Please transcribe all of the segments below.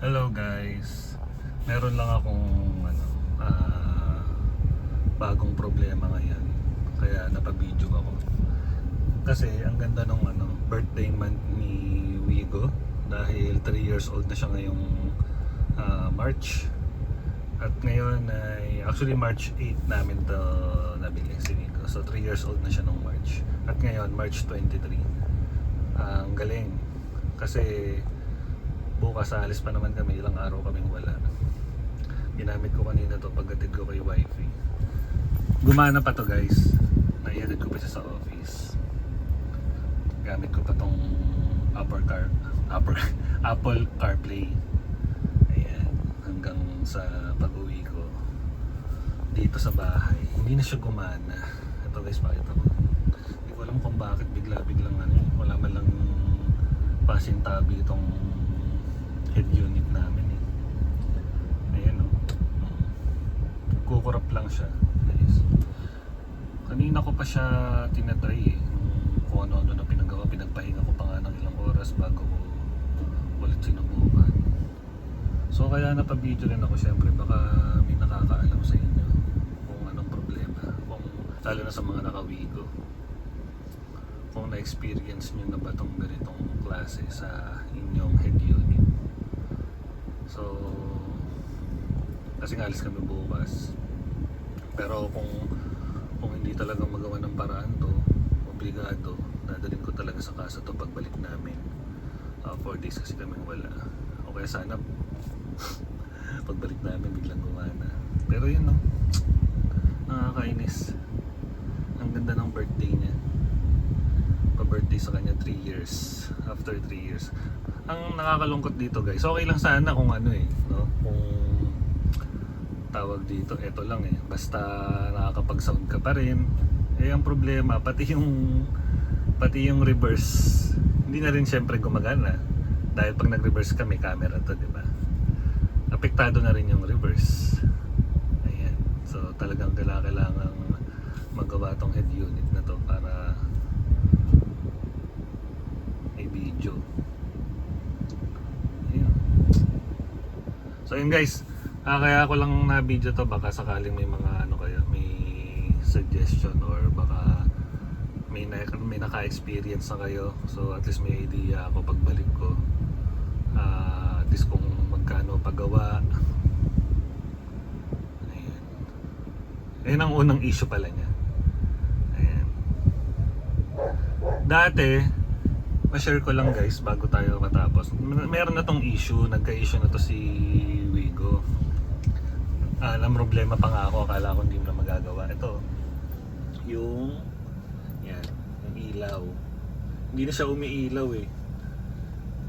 Hello guys, meron lang akong bagong problema ngayon, kaya napabidyo ako. Kasi ang ganda nung birthday month ni Wigo, dahil 3 years old na siya ngayong March. At ngayon ay actually March 8 namin to nabili si Wigo, so 3 years old na siya nung March. At ngayon March 23. Ang galing kasi bukas alis pa naman kami, ilang araw kaming wala. Ginamit ko kanina to paggatid ko kay wifey. Gumana pa to guys, naihatid ko pa siya sa office. Gamit ko pa tong Apple CarPlay. Ayan, hanggang sa pag-uwi ko dito sa bahay. Hindi na siya gumana. Ito guys, pakita ko. Hindi ko alam kung bakit biglang wala man lang pasintabi itong head unit namin eh. Ayan o. Kukurap lang siya guys. Kanina ko pa siya tinatry eh. Kung ano-ano na pinagawa, pinagpahinga ko pa nga ng ilang oras bago ko ulit sinubukan. So kaya napabidyo rin ako, syempre baka may nakakaalam sa inyo kung anong problema, kung lalo na sa mga nakawigo, kung na-experience nyo na ba itong ganitong klase sa inyong head unit. So kasi alis kami bukas, pero kung hindi talaga magawa ng paraan to, obligado dadalhin ko talaga sa casa to pagbalik namin. 4 days kasi kami wala, o kaya sana pagbalik namin biglang gumana. Pero yun no, nakakainis. Ang ganda ng birthday niya, pa-birthday sa kanya 3 years, after 3 years. Ang nakakalungkot dito guys, okay lang sana kung no, kung tawag dito, eto lang eh, basta nakakapag-sound ka pa rin. Eh ang problema, pati yung reverse, hindi na rin syempre gumagana. Dahil pag nag-reverse ka, may camera to, di ba? Apektado na rin yung reverse. Ayan. So talagang kailangan magawa tong head unit na to para may video. Ayan. So yun guys, kaya ko lang na video to, baka sakaling may mga may suggestion, or baka may naka-experience na kayo. So at least may idea ako pagbalik ko, at least kung magkano paggawa. Ayan. Ayan ang unang issue pala niya. Ayan. Dati, ma-share ko lang guys bago tayo matapos. Meron na tong issue, nagka-issue na to si Wigo. Alam, problema pa nga ako, akala ko hindi mo na magagawa. Ito, yung ilaw. Hindi na siya umiilaw eh.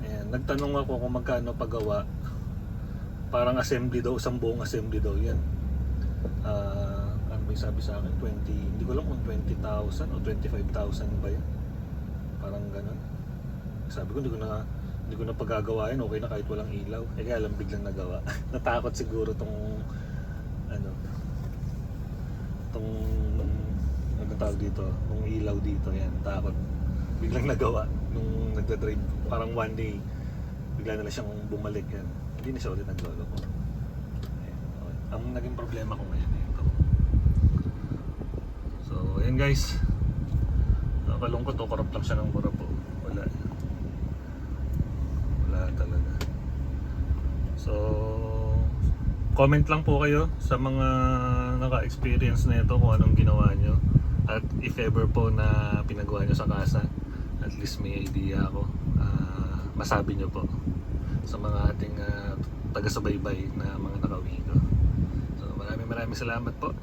Ayan, nagtanong ako kung magkano paggawa. Parang assembly daw, isang buong assembly daw yan. Ano ba yung sabi sa akin? 20, hindi ko alam kung 20,000 o 25,000 ba yan. Parang ganun. Sabi ko, hindi ko na paggagawain, okay na kahit walang ilaw. Eh kaya lang biglang nagawa. Natakot siguro tong tawag dito, nung ilaw dito, yan, takot. Biglang nagawa nung nagda-drive, parang one day bigla na lang siyang bumalik, yan. Hindi na siya ulit nagloloko. Ayan, okay. Ang naging problema ko ngayon ito. So ayan guys, nakalungkot, kurap lang siya ng kurap po. Wala talaga. So comment lang po kayo sa mga naka-experience na ito kung anong ginawa nyo. At if ever po na pinagawa nyo sa casa, at least may idea ako, masabi nyo po sa mga ating taga-subaybay na mga nakawigo. So maraming salamat po.